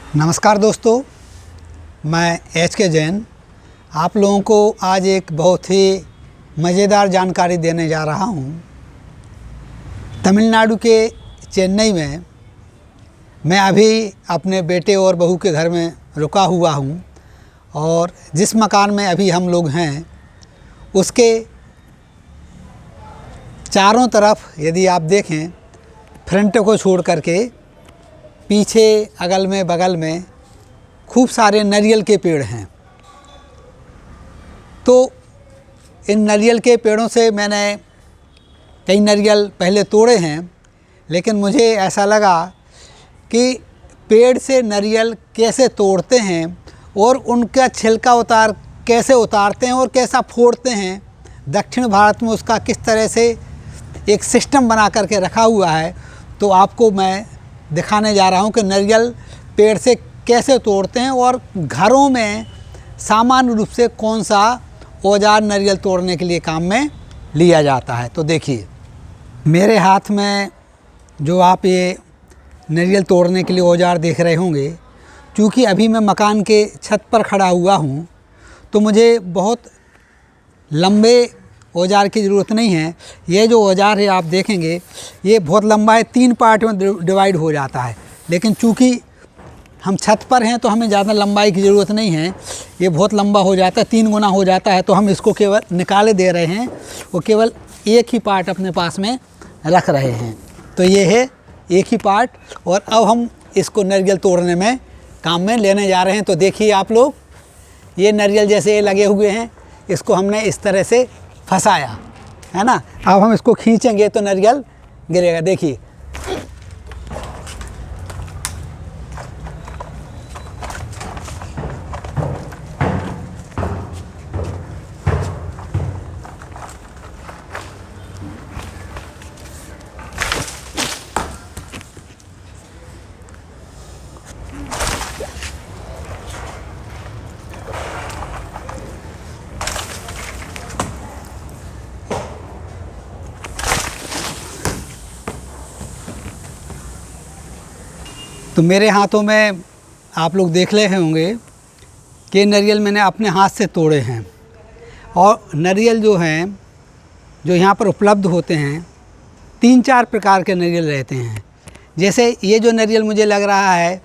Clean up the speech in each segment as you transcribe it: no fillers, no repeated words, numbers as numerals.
नमस्कार दोस्तों, मैं एच.के. जैन आप लोगों को आज एक बहुत ही मज़ेदार जानकारी देने जा रहा हूँ। तमिलनाडु के चेन्नई में मैं अभी अपने बेटे और बहू के घर में रुका हुआ हूँ और जिस मकान में अभी हम लोग हैं उसके चारों तरफ यदि आप देखें, फ्रंट को छोड़ करके पीछे अगल में बगल में खूब सारे नारियल के पेड़ हैं। तो इन नारियल के पेड़ों से मैंने कई नारियल पहले तोड़े हैं, लेकिन मुझे ऐसा लगा कि पेड़ से नारियल कैसे तोड़ते हैं और उनका छिलका कैसे उतारते हैं और कैसा फोड़ते हैं। दक्षिण भारत में उसका किस तरह से एक सिस्टम बना करके रखा हुआ है, तो आपको मैं दिखाने जा रहा हूँ कि नारियल पेड़ से कैसे तोड़ते हैं और घरों में सामान्य रूप से कौन सा औजार नारियल तोड़ने के लिए काम में लिया जाता है। तो देखिए, मेरे हाथ में जो आप ये नारियल तोड़ने के लिए औजार देख रहे होंगे, क्योंकि अभी मैं मकान के छत पर खड़ा हुआ हूँ तो मुझे बहुत लंबे औजार की ज़रूरत नहीं है। ये जो औजार है आप देखेंगे ये बहुत लंबा है, 3 पार्ट में डिवाइड हो जाता है, लेकिन चूँकि हम छत पर हैं तो हमें ज़्यादा लंबाई की ज़रूरत नहीं है। ये बहुत लंबा हो जाता है, 3 गुना हो जाता है, तो हम इसको केवल निकाले दे रहे हैं, वो केवल एक ही पार्ट अपने पास में रख रहे हैं। तो ये है एक ही पार्ट और अब हम इसको नारियल तोड़ने में काम में लेने जा रहे हैं। तो देखिए आप लोग, ये नारियल जैसे ये लगे हुए हैं, इसको हमने इस तरह से फंसाया है ना। अब हम इसको खींचेंगे तो नारियल गिरेगा। देखिए, तो मेरे हाथों में आप लोग देख रहे होंगे कि नारियल मैंने अपने हाथ से तोड़े हैं। और नारियल जो हैं, जो यहाँ पर उपलब्ध होते हैं, 3-4 प्रकार के नारियल रहते हैं। जैसे ये जो नारियल मुझे लग रहा है,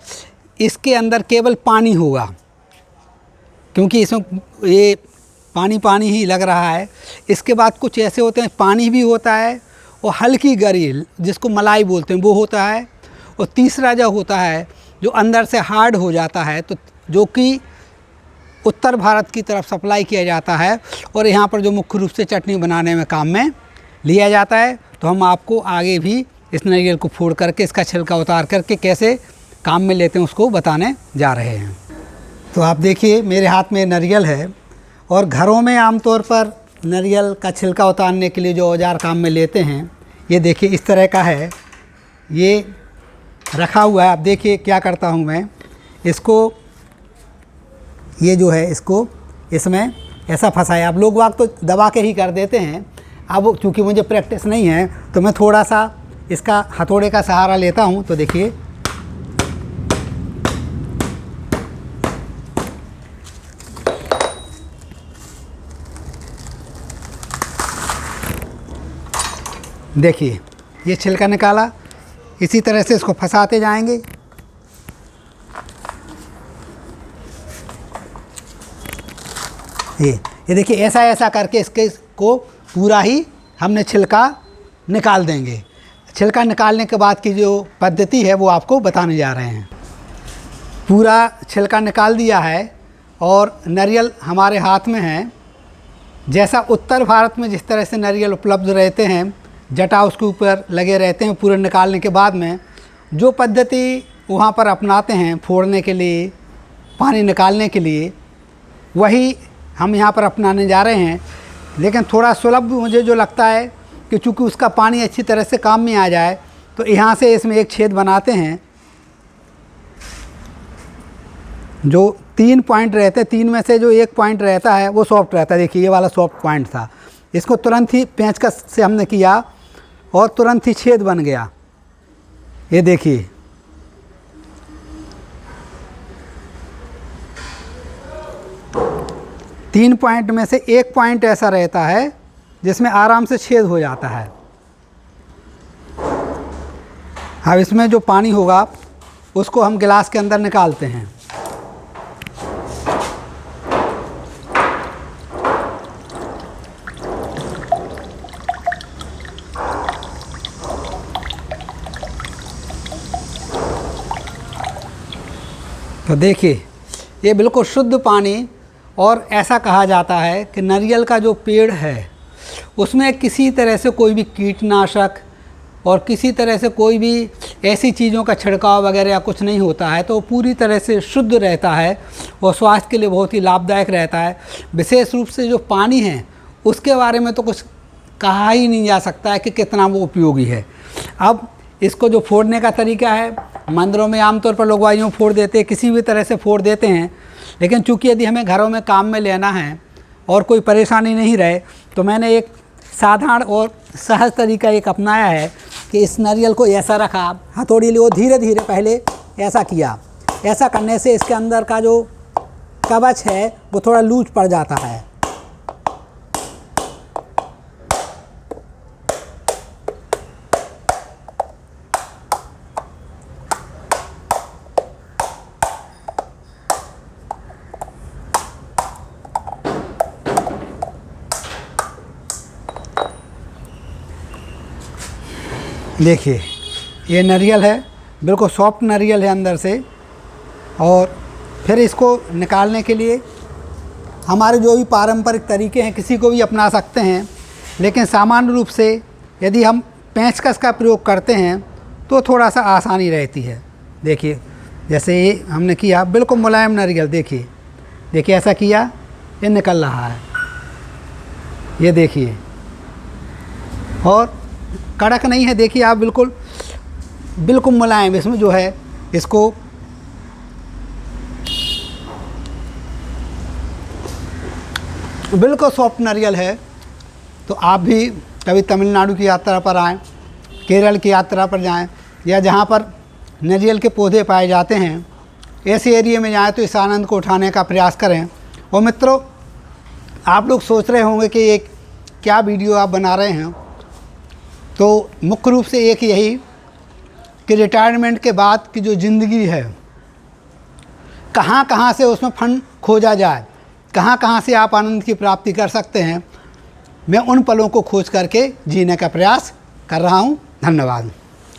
इसके अंदर केवल पानी होगा, क्योंकि इसमें ये पानी ही लग रहा है। इसके बाद कुछ ऐसे होते हैं, पानी भी होता है और हल्की गरी जिसको मलाई बोलते हैं वो होता है। और तीसरा जो होता है जो अंदर से हार्ड हो जाता है, तो जो कि उत्तर भारत की तरफ सप्लाई किया जाता है और यहाँ पर जो मुख्य रूप से चटनी बनाने में काम में लिया जाता है। तो हम आपको आगे भी इस नारियल को फोड़ करके इसका छिलका उतार करके कैसे काम में लेते हैं उसको बताने जा रहे हैं। तो आप देखिए, मेरे हाथ में नारियल है और घरों में आमतौर पर नारियल का छिलका उतारने के लिए जो औजार काम में लेते हैं, ये देखिए इस तरह का है, ये रखा हुआ है। अब देखिए क्या करता हूँ मैं, इसको ये जो है इसको इसमें ऐसा फंसाया। अब लोग वाक तो दबा के ही कर देते हैं। अब चूँकि मुझे प्रैक्टिस नहीं है तो मैं थोड़ा सा इसका हथौड़े का सहारा लेता हूँ। तो देखिए, देखिए ये छिलका निकाला, इसी तरह से इसको फंसाते जाएंगे। ये देखिए ऐसा करके इसको पूरा ही हमने छिलका निकाल देंगे। छिलका निकालने के बाद की जो पद्धति है वो आपको बताने जा रहे हैं। पूरा छिलका निकाल दिया है और नारियल हमारे हाथ में है। जैसा उत्तर भारत में जिस तरह से नारियल उपलब्ध रहते हैं, जटा उसके ऊपर लगे रहते हैं, पूरे निकालने के बाद में जो पद्धति वहाँ पर अपनाते हैं फोड़ने के लिए, पानी निकालने के लिए, वही हम यहाँ पर अपनाने जा रहे हैं। लेकिन थोड़ा सुलभ मुझे जो लगता है कि चूँकि उसका पानी अच्छी तरह से काम में आ जाए, तो यहाँ से इसमें एक छेद बनाते हैं। जो 3 पॉइंट रहते हैं, 3 में से जो 1 पॉइंट रहता है वो सॉफ्ट रहता है। देखिए ये वाला सॉफ्ट पॉइंट था, इसको तुरंत ही पेंचकस से हमने किया और तुरंत ही छेद बन गया। ये देखिए 3 पॉइंट में से एक पॉइंट ऐसा रहता है जिसमें आराम से छेद हो जाता है। अब इसमें जो पानी होगा उसको हम गिलास के अंदर निकालते हैं। तो देखिए ये बिल्कुल शुद्ध पानी, और ऐसा कहा जाता है कि नारियल का जो पेड़ है उसमें किसी तरह से कोई भी कीटनाशक और किसी तरह से कोई भी ऐसी चीज़ों का छिड़काव वगैरह या कुछ नहीं होता है, तो पूरी तरह से शुद्ध रहता है और स्वास्थ्य के लिए बहुत ही लाभदायक रहता है। विशेष रूप से जो पानी है उसके बारे में तो कुछ कहा ही नहीं जा सकता है कि कितना वो उपयोगी है। अब इसको जो फोड़ने का तरीका है, मंदिरों में आमतौर पर लोग वाइयों फोड़ देते हैं, किसी भी तरह से फोड़ देते हैं, लेकिन चूंकि यदि हमें घरों में काम में लेना है और कोई परेशानी नहीं रहे, तो मैंने एक साधारण और सहज तरीका एक अपनाया है कि इस नारियल को ऐसा रखा, हथौड़ी ली, वो धीरे धीरे पहले ऐसा किया। ऐसा करने से इसके अंदर का जो कवच है वो थोड़ा लूज पड़ जाता है। देखिए ये नारियल है, बिल्कुल सॉफ्ट नारियल है अंदर से। और फिर इसको निकालने के लिए हमारे जो भी पारंपरिक तरीके हैं किसी को भी अपना सकते हैं, लेकिन सामान्य रूप से यदि हम पेंचकस का प्रयोग करते हैं तो थोड़ा सा आसानी रहती है। देखिए जैसे ये हमने किया, बिल्कुल मुलायम नारियल, देखिए देखिए ऐसा किया, ये निकल रहा है, ये देखिए, और कड़क नहीं है, देखिए आप, बिल्कुल बिल्कुल मुलायम। इसमें जो है इसको बिल्कुल सॉफ्ट नारियल है। तो आप भी कभी तमिलनाडु की यात्रा पर आएँ, केरल की यात्रा पर जाएं, या जहाँ पर नारियल के पौधे पाए जाते हैं ऐसे एरिया में जाएं तो इस आनंद को उठाने का प्रयास करें। और मित्रों, आप लोग सोच रहे होंगे कि ये क्या वीडियो आप बना रहे हैं, तो मुख्य रूप से एक यही कि रिटायरमेंट के बाद की जो ज़िंदगी है, कहाँ कहाँ से उसमें फंड खोजा जाए, कहाँ कहाँ से आप आनंद की प्राप्ति कर सकते हैं, मैं उन पलों को खोज करके जीने का प्रयास कर रहा हूँ। धन्यवाद।